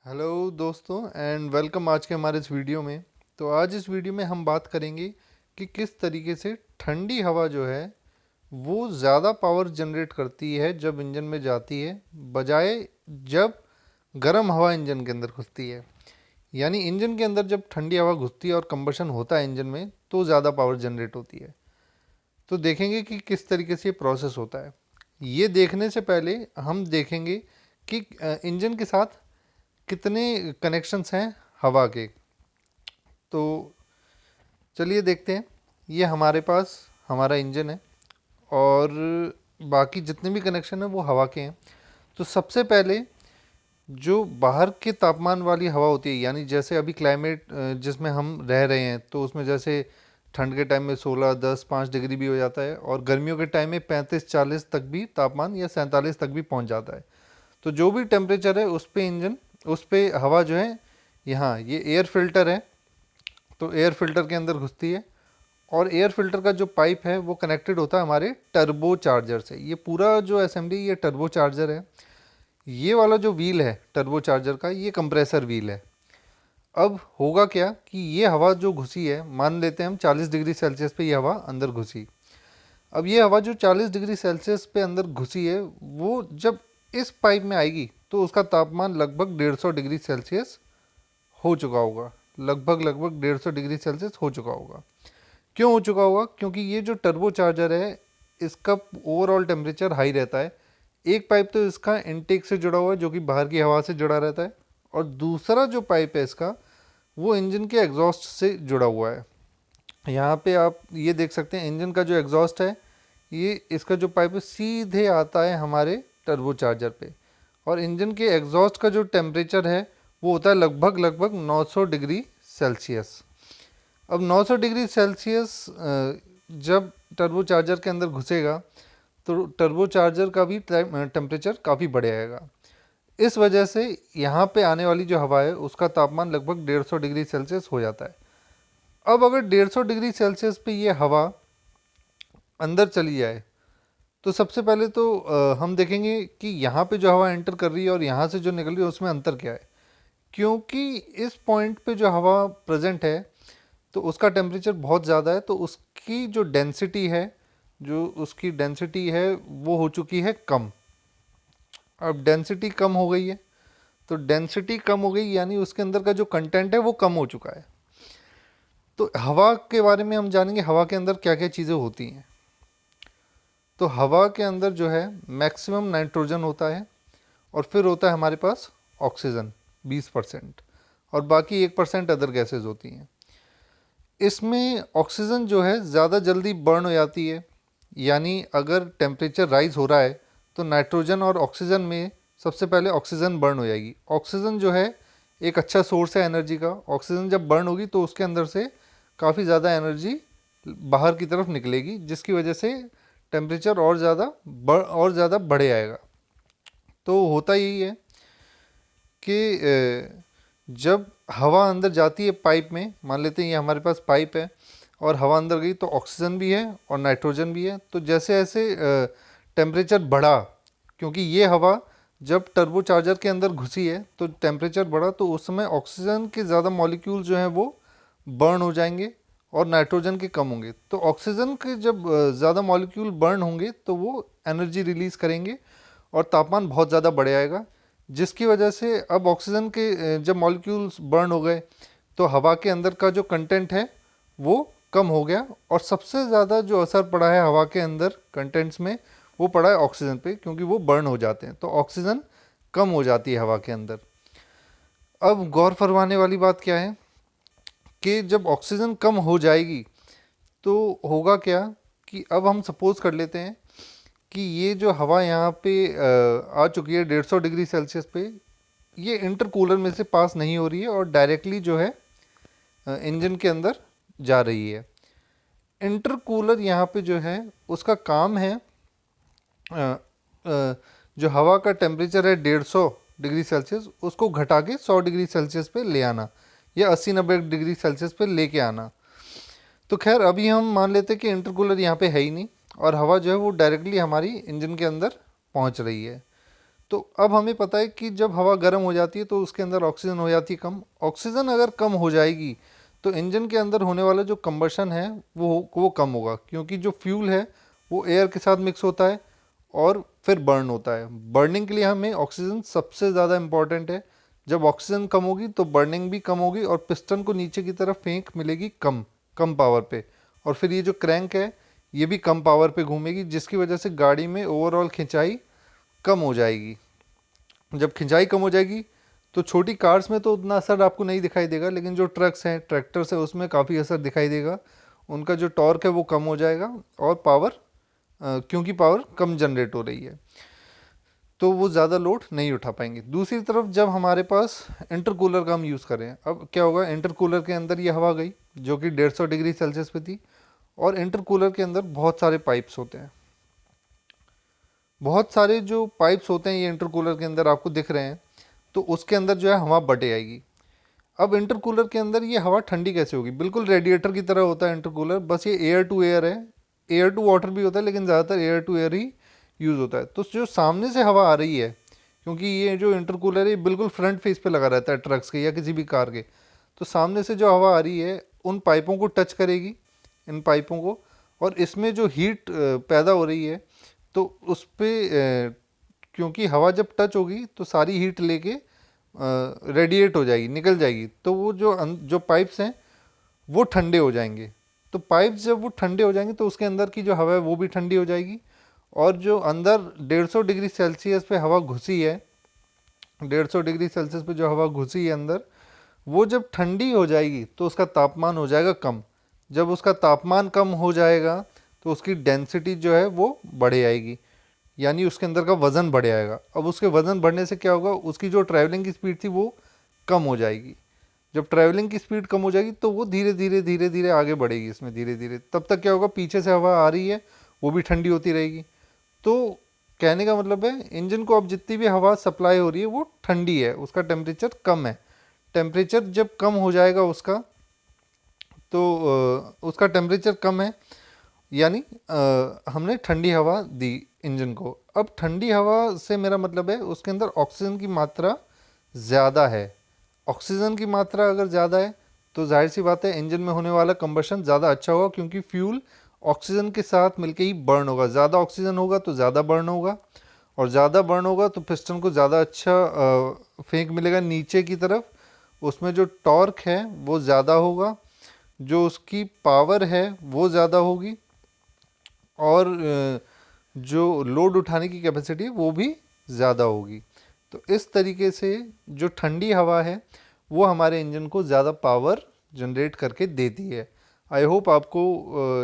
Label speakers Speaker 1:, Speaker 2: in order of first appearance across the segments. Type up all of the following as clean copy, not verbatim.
Speaker 1: Hello दोस्तों and welcome आज के हमारे इस वीडियो में। तो आज इस वीडियो में हम बात करेंगे कि किस तरीके से ठंडी हवा जो है वो ज़्यादा पावर जनरेट करती है जब इंजन में जाती है, बजाय जब गर्म हवा इंजन के अंदर घुसती है। यानी इंजन के अंदर जब ठंडी हवा घुसती है और कंबशन होता है इंजन में तो ज़्यादा पावर जनरेट होती है। तो देखेंगे कि किस तरीके से ये प्रोसेस होता है। ये देखने से पहले हम देखेंगे कि इंजन के साथ कितने कनेक्शंस हैं हवा के। तो चलिए देखते हैं। ये हमारे पास हमारा इंजन है और बाकी जितने भी कनेक्शन हैं वो हवा के हैं। तो सबसे पहले जो बाहर के तापमान वाली हवा होती है, यानी जैसे अभी क्लाइमेट जिसमें हम रह रहे हैं, तो उसमें जैसे ठंड के टाइम में 16, 10, 5 डिग्री भी हो जाता है और गर्मियों के टाइम में 35, 40 तक भी तापमान या 47 तक भी पहुंच जाता है। तो जो भी टेम्परेचर है उस पे इंजन, उस पे हवा जो है, यहाँ ये एयर फिल्टर है तो एयर फिल्टर के अंदर घुसती है। और एयर फिल्टर का जो पाइप है वो कनेक्टेड होता है हमारे टर्बो चार्जर से। ये पूरा जो असेंबली ये टर्बो चार्जर है। ये वाला जो व्हील है टर्बो चार्जर का, ये कंप्रेसर व्हील है। अब होगा क्या कि ये हवा जो घुसी है, मान लेते हैं हम 40 डिग्री सेल्सियस पे ये हवा अंदर घुसी। अब ये हवा जो 40 डिग्री सेल्सियस पे अंदर घुसी है वो जब इस पाइप में आएगी तो उसका तापमान लगभग 150 डिग्री सेल्सियस हो चुका होगा। लगभग 150 डिग्री सेल्सियस हो चुका होगा। क्यों हो चुका होगा? क्योंकि ये जो टर्बो चार्जर है इसका ओवरऑल टेम्परेचर हाई रहता है। एक पाइप तो इसका इनटेक से जुड़ा हुआ है जो कि बाहर की हवा से जुड़ा रहता है, और दूसरा जो पाइप है इसका वो इंजन के एग्जॉस्ट से जुड़ा हुआ है। यहाँ पे आप ये देख सकते हैं इंजन का जो एग्जॉस्ट है, ये इसका जो पाइप है सीधे आता है हमारे टर्बो चार्जर पे। और इंजन के एग्जॉस्ट का जो टेम्परेचर है वो होता है लगभग 900 डिग्री सेल्सियस। अब 900 डिग्री सेल्सियस जब टर्बो चार्जर के अंदर घुसेगा तो टर्बो चार्जर का भी टेम्परेचर काफ़ी बढ़ जाएगा। इस वजह से यहाँ पे आने वाली जो हवा है उसका तापमान लगभग 150 डिग्री सेल्सियस हो जाता है। अब अगर 150 डिग्री सेल्सियस पे ये हवा अंदर चली जाए तो सबसे पहले तो हम देखेंगे कि यहाँ पे जो हवा एंटर कर रही है और यहाँ से जो निकल रही है उसमें अंतर क्या है। क्योंकि इस पॉइंट पे जो हवा प्रेजेंट है तो उसका टेम्परेचर बहुत ज़्यादा है, तो उसकी जो डेंसिटी है, जो उसकी डेंसिटी है वो हो चुकी है कम। अब डेंसिटी कम हो गई है, तो डेंसिटी कम हो गई यानी उसके अंदर का जो कंटेंट है वो कम हो चुका है। तो हवा के बारे में हम जानेंगे, हवा के अंदर क्या क्या चीज़ें होती हैं। तो हवा के अंदर जो है मैक्सिमम नाइट्रोजन होता है, और फिर होता है हमारे पास ऑक्सीजन 20%, और बाकी 1% अदर गैसेज होती हैं। इसमें ऑक्सीजन जो है ज़्यादा जल्दी बर्न हो जाती है। यानी अगर टेम्परेचर राइज हो रहा है तो नाइट्रोजन और ऑक्सीजन में सबसे पहले ऑक्सीजन बर्न हो जाएगी। ऑक्सीजन जो है एक अच्छा सोर्स है एनर्जी का। ऑक्सीजन जब बर्न होगी तो उसके अंदर से काफ़ी ज़्यादा एनर्जी बाहर की तरफ निकलेगी, जिसकी वजह से टेम्परेचर और ज़्यादा बढ़े आएगा। तो होता यही है कि जब हवा अंदर जाती है पाइप में, मान लेते हैं ये हमारे पास पाइप है और हवा अंदर गई तो ऑक्सीजन भी है और नाइट्रोजन भी है। तो जैसे जैसे टेम्परेचर बढ़ा, क्योंकि ये हवा जब टर्बो चार्जर के अंदर घुसी है तो टेम्परेचर बढ़ा, तो उस समय ऑक्सीजन के ज़्यादा मॉलिक्यूल जो हैं वो बर्न हो जाएंगे और नाइट्रोजन के कम होंगे। तो ऑक्सीजन के जब ज़्यादा मॉलिक्यूल बर्न होंगे तो वो एनर्जी रिलीज़ करेंगे और तापमान बहुत ज़्यादा बढ़ जाएगा, जिसकी वजह से अब ऑक्सीजन के जब मॉलिक्यूल्स बर्न हो गए तो हवा के अंदर का जो कंटेंट है वो कम हो गया। और सबसे ज़्यादा जो असर पड़ा है हवा के अंदर कंटेंट्स में वो पड़ा है ऑक्सीजन पे, क्योंकि वो बर्न हो जाते हैं तो ऑक्सीजन कम हो जाती है हवा के अंदर। अब गौर फरमाने वाली बात क्या है कि जब ऑक्सीजन कम हो जाएगी तो होगा क्या कि अब हम सपोज कर लेते हैं कि ये जो हवा यहाँ पे आ चुकी है 150 डिग्री सेल्सियस पे, ये इंटरकूलर में से पास नहीं हो रही है और डायरेक्टली जो है इंजन के अंदर जा रही है। इंटरकूलर यहाँ पे जो है उसका काम है अ, जो हवा का टेम्परेचर है 150 डिग्री सेल्सियस उसको घटा के 100 डिग्री सेल्सियस पे ले आना, या 80-90 डिग्री सेल्सियस पे लेके आना। तो खैर अभी हम मान लेते हैं कि इंटरकूलर यहाँ पे है ही नहीं और हवा जो है वो डायरेक्टली हमारी इंजन के अंदर पहुँच रही है। तो अब हमें पता है कि जब हवा गर्म हो जाती है तो उसके अंदर ऑक्सीजन हो जाती है कम। ऑक्सीजन अगर कम हो जाएगी तो इंजन के अंदर होने वाला जो कंबशन है वो कम होगा, क्योंकि जो फ्यूल है वो एयर के साथ मिक्स होता है और फिर बर्न होता है। बर्निंग के लिए हमें ऑक्सीजन सबसे ज़्यादा इम्पॉर्टेंट है। जब ऑक्सीजन कम होगी तो बर्निंग भी कम होगी और पिस्टन को नीचे की तरफ फेंक मिलेगी कम कम पावर पे, और फिर ये जो क्रैंक है ये भी कम पावर पे घूमेगी, जिसकी वजह से गाड़ी में ओवरऑल खिंचाई कम हो जाएगी। जब खिंचाई कम हो जाएगी तो छोटी कार्स में तो उतना असर आपको नहीं दिखाई देगा, लेकिन जो ट्रक्स हैं, ट्रैक्टर्स हैं, उसमें काफ़ी असर दिखाई देगा। उनका जो टॉर्क है वो कम हो जाएगा और पावर, क्योंकि पावर कम जनरेट हो रही है तो वो ज़्यादा लोड नहीं उठा पाएंगे। दूसरी तरफ जब हमारे पास इंटरकूलर का हम यूज़ करें, अब क्या होगा, इंटरकूलर के अंदर ये हवा गई जो कि 150 डिग्री सेल्सियस पे थी, और इंटरकूलर के अंदर बहुत सारे पाइप्स होते हैं। बहुत सारे जो पाइप्स होते हैं ये इंटरकूलर के अंदर आपको दिख रहे हैं, तो उसके अंदर जो है हवा बटे आएगी। अब इंटरकूलर के अंदर ये हवा ठंडी कैसे होगी? बिल्कुल रेडिएटर की तरह होता है इंटरकूलर, बस ये एयर टू एयर है। एयर टू वाटर भी होता है लेकिन ज़्यादातर एयर टू एयर ही यूज़ होता है। तो जो सामने से हवा आ रही है, क्योंकि ये जो इंटरकूलर है बिल्कुल फ्रंट फेस पे लगा रहता है ट्रक्स के या किसी भी कार के, तो सामने से जो हवा आ रही है उन पाइपों को टच करेगी, इन पाइपों को, और इसमें जो हीट पैदा हो रही है तो उस पर, क्योंकि हवा जब टच होगी तो सारी हीट लेके रेडिएट हो जाएगी, निकल जाएगी, तो वो जो पाइप्स हैं वो ठंडे हो जाएंगे। तो पाइप्स जब वो ठंडे हो जाएंगे तो उसके अंदर की जो हवा है वो भी ठंडी हो जाएगी, और जो अंदर 150 डिग्री सेल्सियस पे हवा घुसी है, 150 डिग्री सेल्सियस पे जो हवा घुसी है अंदर, वो जब ठंडी हो जाएगी तो उसका तापमान हो जाएगा कम। जब उसका तापमान कम हो जाएगा तो उसकी डेंसिटी जो है वो बढ़े आएगी, यानी उसके अंदर का वज़न बढ़ आएगा। अब उसके वज़न बढ़ने से क्या होगा, उसकी जो ट्रैवलिंग की स्पीड थी वो कम हो जाएगी। जब ट्रैवलिंग की स्पीड कम हो जाएगी तो वो धीरे धीरे धीरे धीरे आगे बढ़ेगी इसमें, धीरे धीरे। तब तक क्या होगा, पीछे से हवा आ रही है वो भी ठंडी होती रहेगी। तो कहने का मतलब है, इंजन को अब जितनी भी हवा सप्लाई हो रही है वो ठंडी है, उसका टेम्परेचर कम है। टेम्परेचर जब कम हो जाएगा उसका, तो उसका टेम्परेचर कम है, यानी हमने ठंडी हवा दी इंजन को। अब ठंडी हवा से मेरा मतलब है उसके अंदर ऑक्सीजन की मात्रा ज़्यादा है। ऑक्सीजन की मात्रा अगर ज़्यादा है तो जाहिर सी बात है इंजन में होने वाला कंबशन ज़्यादा अच्छा होगा, क्योंकि फ्यूल ऑक्सीजन के साथ मिलके ही बर्न होगा। ज़्यादा ऑक्सीजन होगा तो ज़्यादा बर्न होगा, और ज़्यादा बर्न होगा तो पिस्टन को ज़्यादा अच्छा फेंक मिलेगा नीचे की तरफ। उसमें जो टॉर्क है वो ज़्यादा होगा, जो उसकी पावर है वो ज़्यादा होगी, और जो लोड उठाने की कैपेसिटी है वो भी ज़्यादा होगी। तो इस तरीके से जो ठंडी हवा है वो हमारे इंजन को ज़्यादा पावर जनरेट करके देती है। आई होप आपको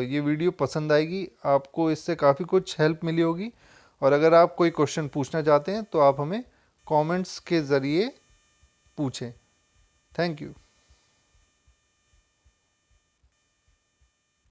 Speaker 1: ये वीडियो पसंद आएगी, आपको इससे काफ़ी कुछ हेल्प मिली होगी। और अगर आप कोई क्वेश्चन पूछना चाहते हैं तो आप हमें कमेंट्स के ज़रिए पूछें। Thank you.